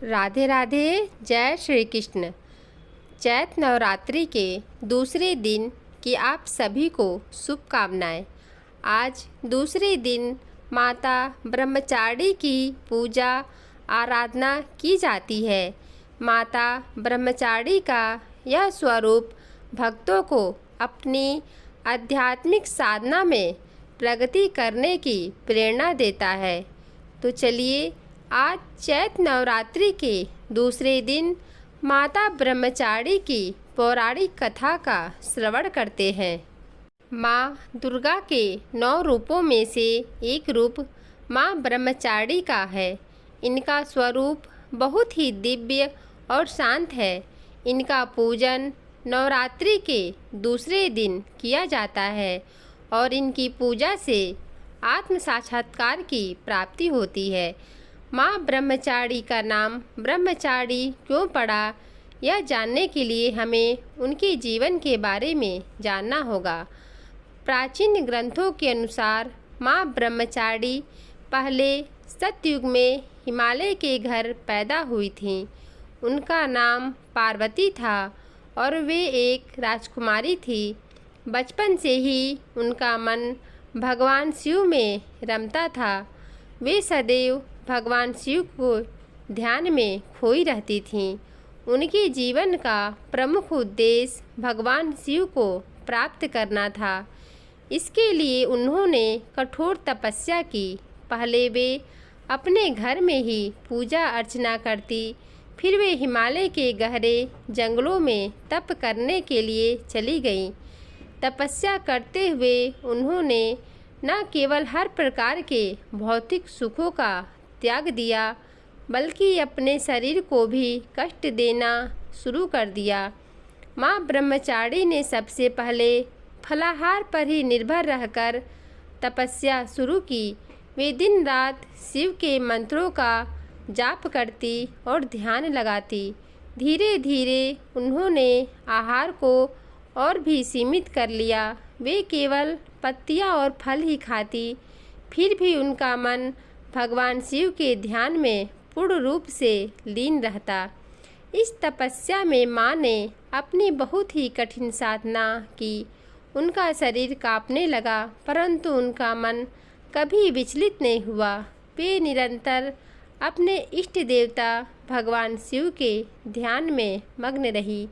राधे राधे। जय श्री कृष्ण। चैत नवरात्रि के दूसरे दिन की आप सभी को शुभकामनाएं। आज दूसरे दिन माता ब्रह्मचारिणी की पूजा आराधना की जाती है। माता ब्रह्मचारिणी का यह स्वरूप भक्तों को अपनी आध्यात्मिक साधना में प्रगति करने की प्रेरणा देता है। तो चलिए आज चैत नवरात्रि के दूसरे दिन माता ब्रह्मचारिणी की पौराणिक कथा का श्रवण करते हैं। माँ दुर्गा के 9 रूपों में से एक रूप माँ ब्रह्मचारिणी का है। इनका स्वरूप बहुत ही दिव्य और शांत है। इनका पूजन नवरात्रि के दूसरे दिन किया जाता है और इनकी पूजा से आत्म साक्षात्कार की प्राप्ति होती है। माँ ब्रह्मचारिणी का नाम ब्रह्मचारिणी क्यों पड़ा, यह जानने के लिए हमें उनके जीवन के बारे में जानना होगा। प्राचीन ग्रंथों के अनुसार माँ ब्रह्मचारिणी पहले सतयुग में हिमालय के घर पैदा हुई थीं। उनका नाम पार्वती था और वे एक राजकुमारी थी। बचपन से ही उनका मन भगवान शिव में रमता था। वे सदैव भगवान शिव को ध्यान में खोई रहती थीं। उनके जीवन का प्रमुख उद्देश्य भगवान शिव को प्राप्त करना था। इसके लिए उन्होंने कठोर तपस्या की। पहले वे अपने घर में ही पूजा अर्चना करती, फिर वे हिमालय के गहरे जंगलों में तप करने के लिए चली गईं। तपस्या करते हुए उन्होंने न केवल हर प्रकार के भौतिक सुखों का त्याग दिया, बल्कि अपने शरीर को भी कष्ट देना शुरू कर दिया। माँ ब्रह्मचारिणी ने सबसे पहले फलाहार पर ही निर्भर रहकर तपस्या शुरू की। वे दिन रात शिव के मंत्रों का जाप करती और ध्यान लगाती। धीरे धीरे उन्होंने आहार को और भी सीमित कर लिया। वे केवल पत्तियां और फल ही खाती। फिर भी उनका मन भगवान शिव के ध्यान में पूर्ण रूप से लीन रहता। इस तपस्या में माँ ने अपनी बहुत ही कठिन साधना की। उनका शरीर कांपने लगा, परंतु उनका मन कभी विचलित नहीं हुआ। वे निरंतर अपने इष्ट देवता भगवान शिव के ध्यान में मग्न रही।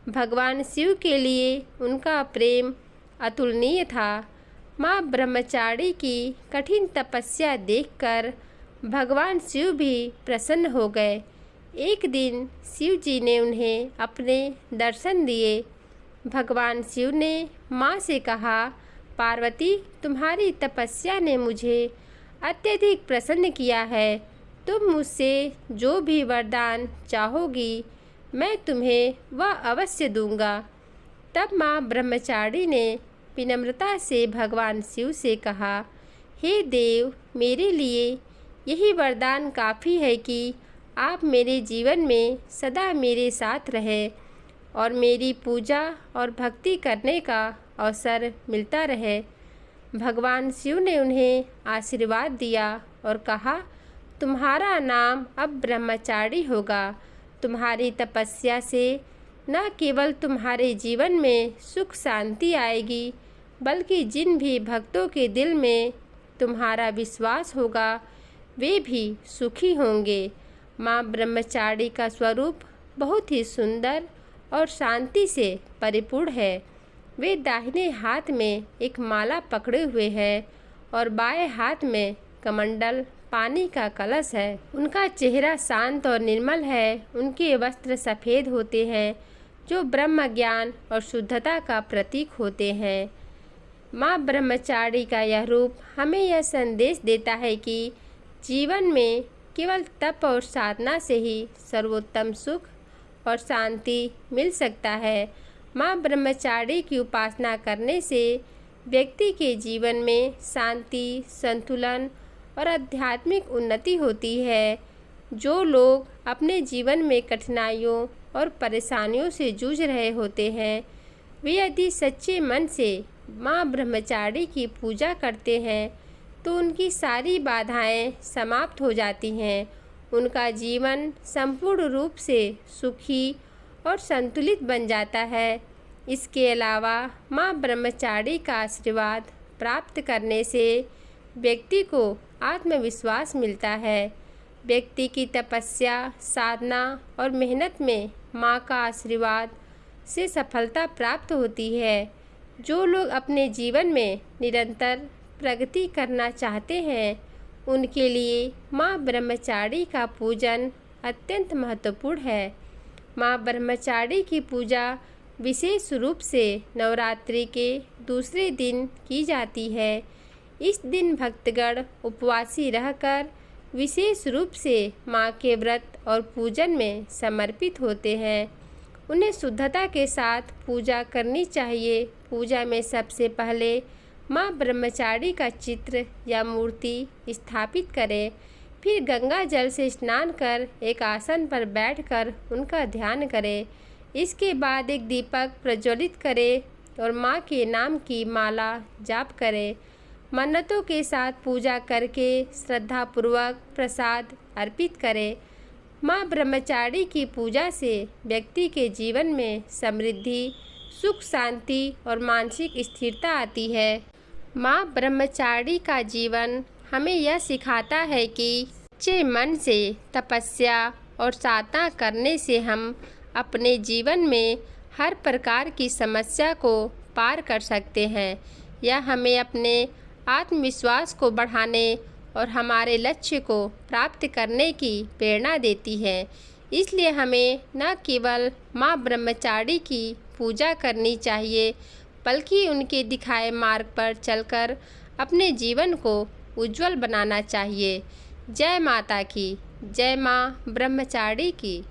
भगवान शिव के लिए उनका प्रेम अतुलनीय था। माँ ब्रह्मचारिणी की कठिन तपस्या देखकर भगवान शिव भी प्रसन्न हो गए। एक दिन शिव जी ने उन्हें अपने दर्शन दिए। भगवान शिव ने माँ से कहा, पार्वती, तुम्हारी तपस्या ने मुझे अत्यधिक प्रसन्न किया है। तुम मुझसे जो भी वरदान चाहोगी मैं तुम्हें वह अवश्य दूंगा। तब माँ ब्रह्मचारिणी ने विनम्रता से भगवान शिव से कहा, हे देव, मेरे लिए यही वरदान काफ़ी है कि आप मेरे जीवन में सदा मेरे साथ रहें और मेरी पूजा और भक्ति करने का अवसर मिलता रहे। भगवान शिव ने उन्हें आशीर्वाद दिया और कहा, तुम्हारा नाम अब ब्रह्मचारिणी होगा। तुम्हारी तपस्या से न केवल तुम्हारे जीवन में सुख शांति आएगी, बल्कि जिन भी भक्तों के दिल में तुम्हारा विश्वास होगा वे भी सुखी होंगे। माँ ब्रह्मचारिणी का स्वरूप बहुत ही सुंदर और शांति से परिपूर्ण है। वे दाहिने हाथ में एक माला पकड़े हुए हैं और बाएं हाथ में कमंडल पानी का कलश है। उनका चेहरा शांत और निर्मल है। उनके वस्त्र सफ़ेद होते हैं जो ब्रह्म ज्ञान और शुद्धता का प्रतीक होते हैं। माँ ब्रह्मचारिणी का यह रूप हमें यह संदेश देता है कि जीवन में केवल तप और साधना से ही सर्वोत्तम सुख और शांति मिल सकता है। माँ ब्रह्मचारिणी की उपासना करने से व्यक्ति के जीवन में शांति, संतुलन और आध्यात्मिक उन्नति होती है। जो लोग अपने जीवन में कठिनाइयों और परेशानियों से जूझ रहे होते हैं, वे यदि सच्चे मन से माँ ब्रह्मचारिणी की पूजा करते हैं तो उनकी सारी बाधाएं समाप्त हो जाती हैं उनका जीवन संपूर्ण रूप से सुखी और संतुलित बन जाता है। इसके अलावा माँ ब्रह्मचारी का आशीर्वाद प्राप्त करने से व्यक्ति को आत्मविश्वास मिलता है। व्यक्ति की तपस्या, साधना और मेहनत में माँ का आशीर्वाद से सफलता प्राप्त होती है। जो लोग अपने जीवन में निरंतर प्रगति करना चाहते हैं, उनके लिए माँ ब्रह्मचारी का पूजन अत्यंत महत्वपूर्ण है। माँ ब्रह्मचारी की पूजा विशेष रूप से नवरात्रि के दूसरे दिन की जाती है। इस दिन भक्तगण उपवासी रहकर विशेष रूप से माँ के व्रत और पूजन में समर्पित होते हैं। उन्हें शुद्धता के साथ पूजा करनी चाहिए। पूजा में सबसे पहले माँ ब्रह्मचारी का चित्र या मूर्ति स्थापित करें। फिर गंगा जल से स्नान कर एक आसन पर बैठकर उनका ध्यान करें। इसके बाद एक दीपक प्रज्वलित करें और माँ के नाम की माला जाप करें। मन्नतों के साथ पूजा करके श्रद्धापूर्वक प्रसाद अर्पित करें। माँ ब्रह्मचारी की पूजा से व्यक्ति के जीवन में समृद्धि, सुख, शांति और मानसिक स्थिरता आती है। माँ ब्रह्मचारी का जीवन हमें यह सिखाता है कि सच्चे मन से तपस्या और साधना करने से हम अपने जीवन में हर प्रकार की समस्या को पार कर सकते हैं। यह हमें अपने आत्मविश्वास को बढ़ाने और हमारे लक्ष्य को प्राप्त करने की प्रेरणा देती है। इसलिए हमें न केवल माँ ब्रह्मचारी की पूजा करनी चाहिए, बल्कि उनके दिखाए मार्ग पर चलकर अपने जीवन को उज्जवल बनाना चाहिए। जय माता की, जय माँ ब्रह्मचारी की।